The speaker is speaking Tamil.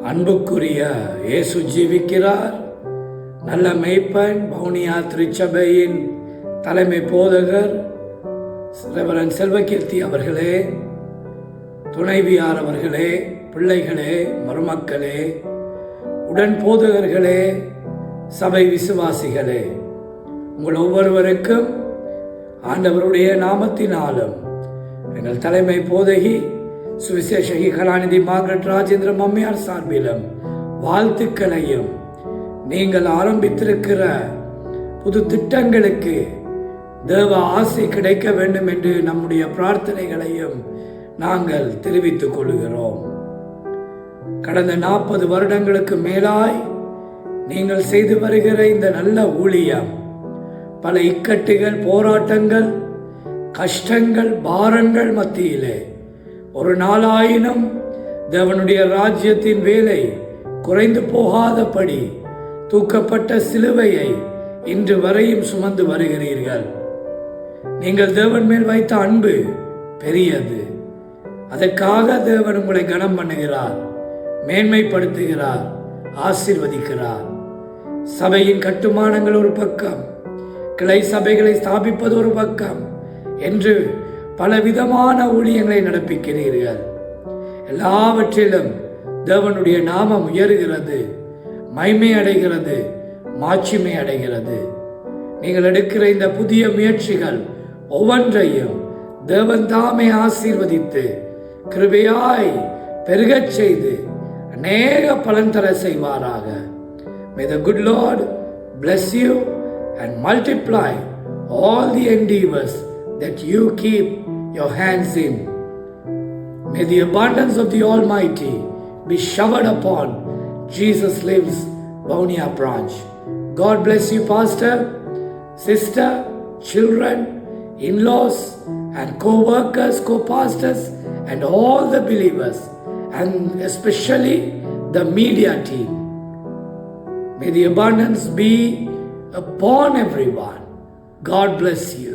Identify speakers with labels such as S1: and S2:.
S1: அன்புக்குரிய இயேசு ஜீவிக்கிறார். நல்ல மெய்ப்பன் வவுனியா திருச்சபையின் தலைமை போதகர் ரெவரண்ட் செல்வகீர்த்தி அவர்களே, துணைவியார் அவர்களே, பிள்ளைகளே, மருமக்களே, உடன் போதகர்களே, சபை விசுவாசிகளே, உங்கள் ஒவ்வொருவருக்கும் ஆண்டவருடைய நாமத்தினாலும் எங்கள் தலைமை போதகி சுவிசேஷகி கலாநிதி மார்கரெட் ராஜேந்திர அம்மையார் சார்பிலும் வாழ்த்துக்களையும், நீங்கள் ஆரம்பித்திருக்கிற புது திட்டங்களுக்கு தேவ ஆசை கிடைக்க வேண்டும் என்று நம்முடைய பிரார்த்தனைகளையும் நாங்கள் தெரிவித்துக் கொள்கிறோம். கடந்த 40 வருடங்களுக்கு மேலாய் நீங்கள் செய்து வருகிற இந்த நல்ல ஊழியம் பல இக்கட்டுகள், போராட்டங்கள், கஷ்டங்கள், பாரங்கள் மத்தியிலே ஒரு நாளாயினும் தேவனுடைய ராஜ்யத்தின் வேலை குறைந்து போகாதபடி தூக்கப்பட்ட சிலுவையை இன்று வரையும் சுமந்து வருகிறீர்கள். நீங்கள் தேவன் மேல் வைத்த அன்பு பெரியது. அதற்காக தேவன் உங்களை கனம் பண்ணுகிறார், மேன்மைப்படுத்துகிறார், ஆசீர்வதிக்கிறார். சபையின் கட்டுமானங்கள் ஒரு பக்கம், கிளை சபைகளை ஸ்தாபிப்பது ஒரு பக்கம் என்று பலவிதமான ஊழியங்களை நடப்பிக்கிறீர்கள். எல்லாவற்றிலும் தேவனுடைய நாமம் உயர்கிறது, மகிமை அடைகிறது, மாட்சிமை அடைகிறது. நீங்கள் எடுக்கிற இந்த புதிய முயற்சிகள் ஒவ்வொன்றையும் தேவன் தாமே ஆசீர்வதித்து கிருபையாய் பெருகச் செய்து அநேக பலன் தர செய்வாராக. May the good Lord bless you and multiply all the endeavors that you keep your hands in. May the abundance of the Almighty be showered upon Jesus Lives Vaunia branch. God bless you, pastor, sister, children, in-laws and co-workers, co-pastors and all the believers, and especially the media team. May the abundance be upon everyone. God bless you.